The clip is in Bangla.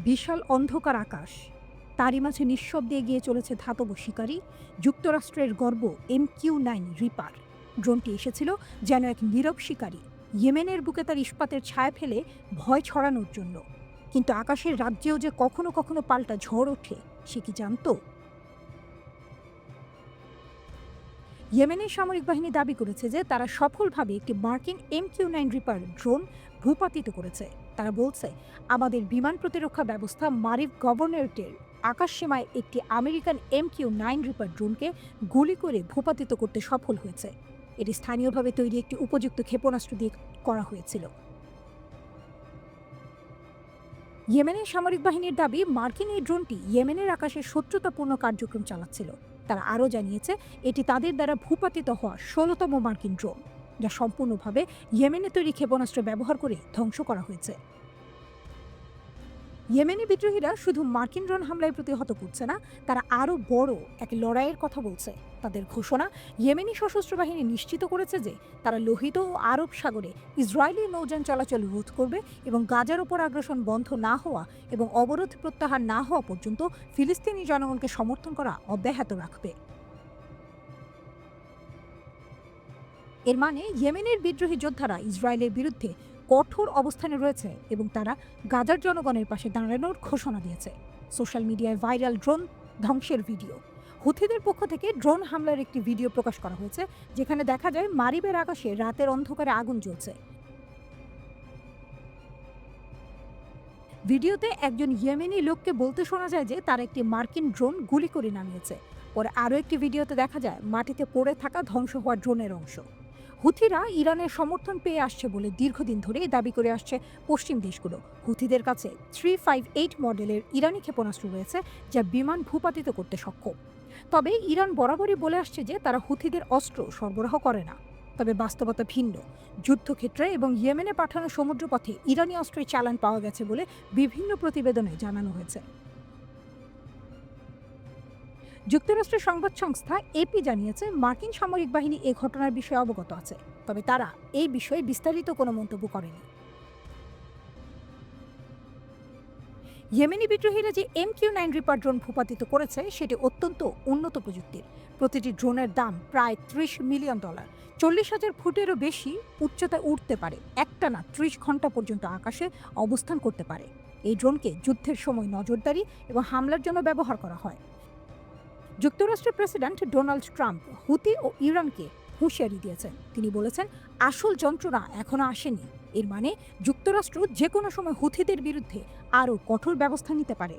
বিশাল অন্ধকার আকাশ, তারই মাঝে নিঃশব্দে এগিয়ে চলেছে ধাতব শিকারী, যুক্তরাষ্ট্রের গর্ব MQ-9 রিপার। ড্রোনটি এসেছিল যেন এক নীরব শিকারী, ইয়েমেনের বুকে তার ইস্পাতের ছায়া ফেলে ভয় ছড়ানোর জন্য। কিন্তু আকাশের রাজ্যেও যে কখনো কখনো পাল্টা ঝড় ওঠে, সে কি জানতো? ইয়েমেনের সামরিক বাহিনী দাবি করেছে যে তারা সফলভাবে একটি মার্কিন MQ-9 রিপার ড্রোন ভূপাতিত করেছে। তারা বলছে, আমাদের বিমান প্রতিরক্ষা ব্যবস্থা মারিফ গভর্নরেটের আকাশসীমায় একটি আমেরিকান MQ-9 রিপার ড্রোনকে গুলি করে ভূপাতিত করতে সফল হয়েছে। এটি স্থানীয়ভাবে তৈরি একটি উপযুক্ত ক্ষেপণাস্ত্র দিয়ে করা হয়েছিল। ইয়েমেনের সামরিক বাহিনীর দাবি, মার্কিন এই ড্রোনটি ইয়েমেনের আকাশে শত্রুতাপূর্ণ কার্যক্রম চালাচ্ছিল। তারা আরও জানিয়েছে, এটি তাদের দ্বারা ভূপাতিত হওয়া ১৬তম মার্কিন ড্রোন, যা সম্পূর্ণভাবে ইয়েমেনে তৈরি ক্ষেপণাস্ত্র ব্যবহার করে ধ্বংস করা হয়েছে। ইয়েমেনি বিদ্রোহীরা শুধু মার্কিন ড্রোন হামলায় প্রতিহত করছে না, তারা আরও বড় এক লড়াইয়ের কথা বলছে। তাদের ঘোষণা, ইয়েমেনি সশস্ত্র বাহিনী নিশ্চিত করেছে যে তারা লোহিত ও আরব সাগরে ইসরায়েলি নৌযান চলাচল রোধ করবে এবং গাজার ওপর আগ্রাসন বন্ধ না হওয়া এবং অবরোধ প্রত্যাহার না হওয়া পর্যন্ত ফিলিস্তিনি জনগণকে সমর্থন করা অব্যাহত রাখবে। এর মানে ইয়েমেনের বিদ্রোহী যোদ্ধারা ইসরায়েলের বিরুদ্ধে কঠোর অবস্থানে রয়েছে এবং তারা গাজার জনগণের পাশে দাঁড়ানোর ঘোষণা দিয়েছে। সোশ্যাল মিডিয়ায় ভাইরাল ড্রোন ধ্বংসের ভিডিও। হুথিদের পক্ষ থেকে ড্রোন হামলার একটি ভিডিও প্রকাশ করা হয়েছে, যেখানে দেখা যায় মারিবের আকাশে রাতের অন্ধকারে আগুন জ্বলছে। ভিডিওতে একজন ইয়েমেনি লোককে বলতে শোনা যায় যে তার একটি মার্কিন ড্রোন গুলি করে নামিয়েছে। পরে আরও একটি ভিডিওতে দেখা যায় মাটিতে পড়ে থাকা ধ্বংস হওয়া ড্রোনের অংশ। হুথিরা ইরানের সমর্থন পেয়ে আসছে বলে দীর্ঘদিন ধরেই দাবি করে আসছে পশ্চিম দেশগুলো। হুথিদের কাছে 358 মডেলের ইরানি ক্ষেপণাস্ত্র রয়েছে, যা বিমান ভূপাতিত করতে সক্ষম। তবে ইরান বরাবরই বলে আসছে যে তারা হুথিদের অস্ত্র সরবরাহ করে না। তবে বাস্তবতা ভিন্ন। যুদ্ধক্ষেত্রে এবং ইয়েমেনে পাঠানো সমুদ্রপথে ইরানি অস্ত্রের চালান পাওয়া গেছে বলে বিভিন্ন প্রতিবেদনে জানানো হয়েছে। যুক্তরাষ্ট্রের সংবাদ সংস্থা AP জানিয়েছে, মার্কিন সামরিক বাহিনী এ ঘটনার বিষয়ে অবগত আছে, তবে তারা এই বিষয়ে বিস্তারিত কোনো মন্তব্য করেনি। ইয়েমেনি বিদ্রোহীরা যে MQ-9 রিপার ড্রোন ভূপাতিত করেছে সেটি অত্যন্ত উন্নত প্রযুক্তির। প্রতিটি ড্রোনের দাম প্রায় $30 মিলিয়ন। 40,000 ফুটেরও বেশি উচ্চতায় উঠতে পারে, একটানা 30 ঘন্টা পর্যন্ত আকাশে অবস্থান করতে পারে। এই ড্রোনকে যুদ্ধের সময় নজরদারি এবং হামলার জন্য ব্যবহার করা হয়। যুক্তরাষ্ট্রের প্রেসিডেন্ট ডোনাল্ড ট্রাম্প হুতি ও ইরানকে হুঁশিয়ারি দিয়েছেন। তিনি বলেছেন, আসল যন্ত্রণা এখনো আসেনি। এর মানে যুক্তরাষ্ট্র যে কোনো সময় হুথিদের বিরুদ্ধে আরও কঠোর ব্যবস্থা নিতে পারে।